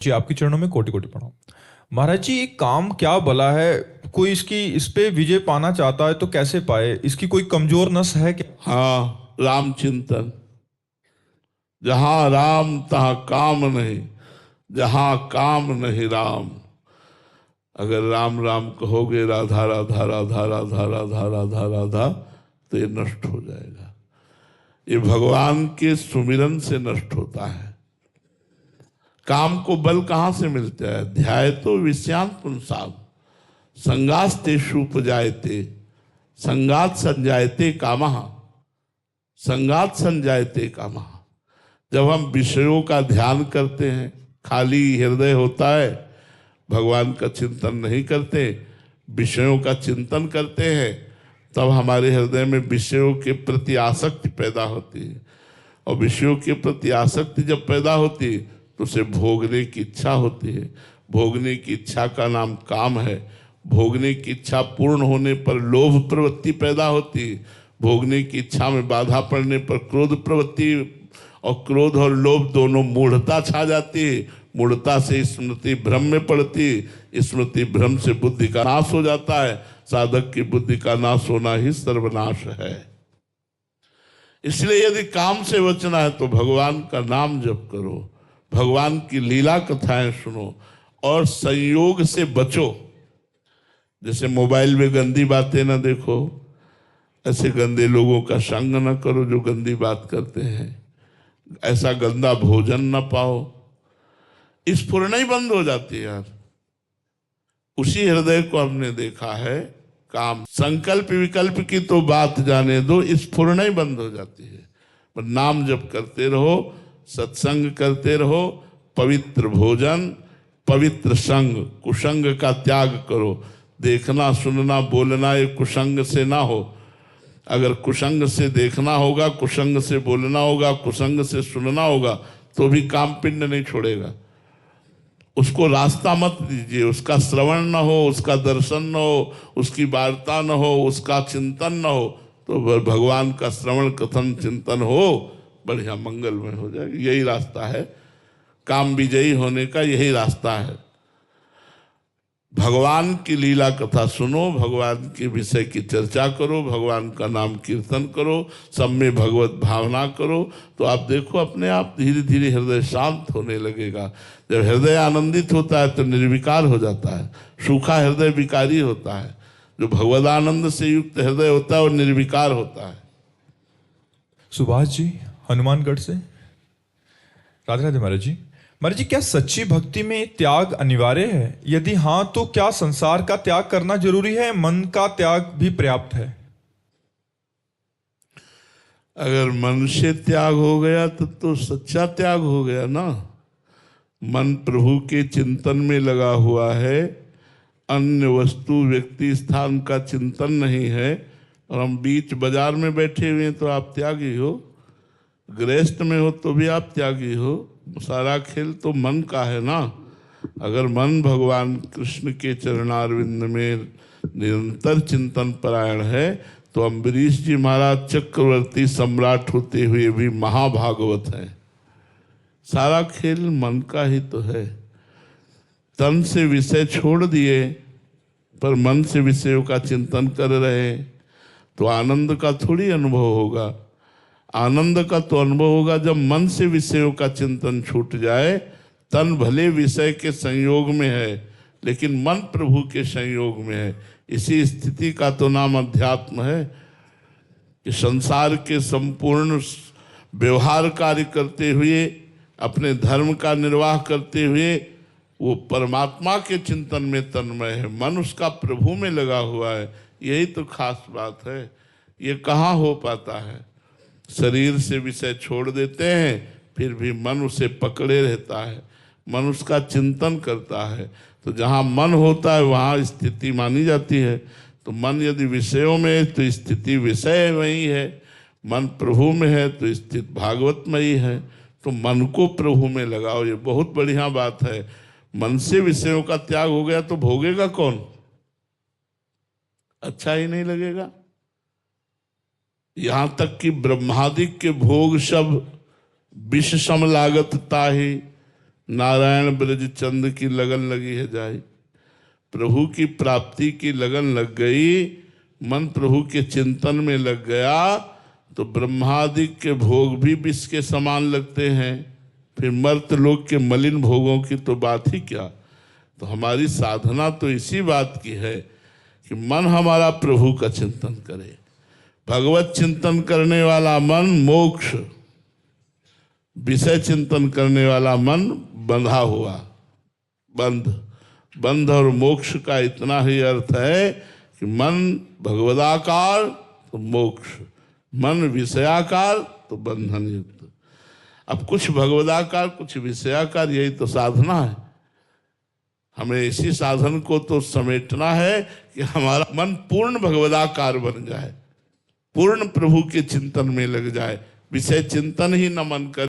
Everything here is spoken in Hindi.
जी आपके चरणों में कोटि कोटि प्रणाम। महाराज जी, एक काम क्या भला है? कोई इस पे विजय पाना चाहता है तो कैसे पाए? इसकी कोई कमजोर नस है क्या? हाँ, राम चिंतन। जहां राम तहां काम नहीं, जहां काम नहीं राम। अगर राम राम कहोगे राधा राधा राधा राधा राधा राधा राधा, तो ये नष्ट हो जाएगा। ये भगवान के सुमिरन से नष्ट होता है। काम को बल कहां से मिलता है? ध्याय तो विषयांत पुंसाम संगास्तेषु उपजायते, संगात संजायते कामः, संगात संजायते कामः। जब हम विषयों का ध्यान करते हैं, खाली हृदय होता है, भगवान का चिंतन नहीं करते, विषयों का चिंतन करते हैं, तब हमारे हृदय में विषयों के प्रति आसक्ति पैदा होती है। और विषयों के प्रति आसक्ति जब पैदा होती है तो उसे भोगने की इच्छा होती है। भोगने की इच्छा का नाम काम है। भोगने की इच्छा पूर्ण होने पर लोभ प्रवृत्ति पैदा होती है। भोगने की इच्छा में बाधा पड़ने पर क्रोध प्रवृत्ति, और क्रोध और लोभ दोनों मूढ़ता छा जाती है। मूढ़ता से स्मृति भ्रम में पड़ती है। स्मृति भ्रम से बुद्धि का नाश हो जाता है। साधक की बुद्धि का नाश होना ही सर्वनाश है। इसलिए यदि काम से बचना है तो भगवान का नाम जप करो, भगवान की लीला कथाएं सुनो और संयोग से बचो। जैसे मोबाइल में गंदी बातें ना देखो, ऐसे गंदे लोगों का संग न करो जो गंदी बात करते हैं। ऐसा गंदा भोजन न पाओ। स्फुरना ही बंद हो जाती है यार। उसी हृदय को हमने देखा है, काम संकल्प विकल्प की तो बात जाने दो, स्फुरना ही बंद हो जाती है। पर नाम जप करते रहो, सत्संग करते रहो, पवित्र भोजन, पवित्र संग, कुसंग का त्याग करो। देखना सुनना बोलना ये कुसंग से ना हो। अगर कुसंग से देखना होगा, कुसंग से बोलना होगा, कुसंग से सुनना होगा, तो भी काम पिंड नहीं छोड़ेगा। उसको रास्ता मत दीजिए। उसका श्रवण न हो, उसका दर्शन न हो, उसकी वार्ता न हो, उसका चिंतन न हो, तो भगवान का श्रवण कथन चिंतन हो, बढ़िया मंगलमय हो जाएगा। यही रास्ता है काम विजयी होने का, यही रास्ता है। भगवान की लीला कथा सुनो, भगवान के विषय की चर्चा करो, भगवान का नाम कीर्तन करो, सब में भगवत भावना करो, तो आप देखो अपने आप धीरे धीरे हृदय शांत होने लगेगा। जब हृदय आनंदित होता है तो निर्विकार हो जाता है। सूखा हृदय विकारी होता है। जो भगवदानंद से युक्त हृदय होता है वो निर्विकार होता है। सुभाष जी हनुमानगढ़ से। राधे राधे महाराज जी। महाराज जी, क्या सच्ची भक्ति में त्याग अनिवार्य है? यदि हाँ तो क्या संसार का त्याग करना जरूरी है? मन का त्याग भी पर्याप्त है? अगर मन से त्याग हो गया तो सच्चा त्याग हो गया ना। मन प्रभु के चिंतन में लगा हुआ है, अन्य वस्तु व्यक्ति स्थान का चिंतन नहीं है, और हम बीच बाजार में बैठे हुए हैं तो आप त्यागी हो, गृहस्थ में हो तो भी आप त्यागी हो। सारा खेल तो मन का है ना। अगर मन भगवान कृष्ण के चरणारविंद में निरंतर चिंतन परायण है तो अम्बरीश जी महाराज चक्रवर्ती सम्राट होते हुए भी महाभागवत हैं। सारा खेल मन का ही तो है। तन से विषय छोड़ दिए पर मन से विषयों का चिंतन कर रहे तो आनंद का थोड़ी अनुभव होगा। आनंद का तो अनुभव होगा जब मन से विषयों का चिंतन छूट जाए। तन भले विषय के संयोग में है लेकिन मन प्रभु के संयोग में है। इसी स्थिति का तो नाम अध्यात्म है कि संसार के संपूर्ण व्यवहार कार्य करते हुए, अपने धर्म का निर्वाह करते हुए वो परमात्मा के चिंतन में तन्मय है। मन उसका प्रभु में लगा हुआ है। यही तो खास बात है। ये कहाँ हो पाता है? शरीर से विषय छोड़ देते हैं फिर भी मन उसे पकड़े रहता है, मन उसका चिंतन करता है। तो जहाँ मन होता है वहाँ स्थिति मानी जाती है। तो मन यदि विषयों में है तो स्थिति विषय वही है, मन प्रभु में है तो स्थिति भागवतमयी है। तो मन को प्रभु में लगाओ, ये बहुत बढ़िया बात है। मन से विषयों का त्याग हो गया तो भोगेगा कौन? अच्छा ही नहीं लगेगा। यहाँ तक कि ब्रह्मादिक के भोग सब विष सम लागत ताहि, नारायण ब्रज चंद की लगन लगी है जाई। प्रभु की प्राप्ति की लगन लग गई, मन प्रभु के चिंतन में लग गया तो ब्रह्मादिक के भोग भी विष के समान लगते हैं। फिर मर्त लोक के मलिन भोगों की तो बात ही क्या। तो हमारी साधना तो इसी बात की है कि मन हमारा प्रभु का चिंतन करे। भगवत चिंतन करने वाला मन मोक्ष, विषय चिंतन करने वाला मन बंधा हुआ। बंध और मोक्ष का इतना ही अर्थ है कि मन भगवदाकार तो मोक्ष, मन विषयाकार तो बंधन युक्त। अब कुछ भगवदाकार कुछ विषयाकार, यही तो साधना है। हमें इसी साधन को तो समेटना है कि हमारा मन पूर्ण भगवदाकार बन जाए, पूर्ण प्रभु के चिंतन में लग जाए, विषय चिंतन ही न मन करे।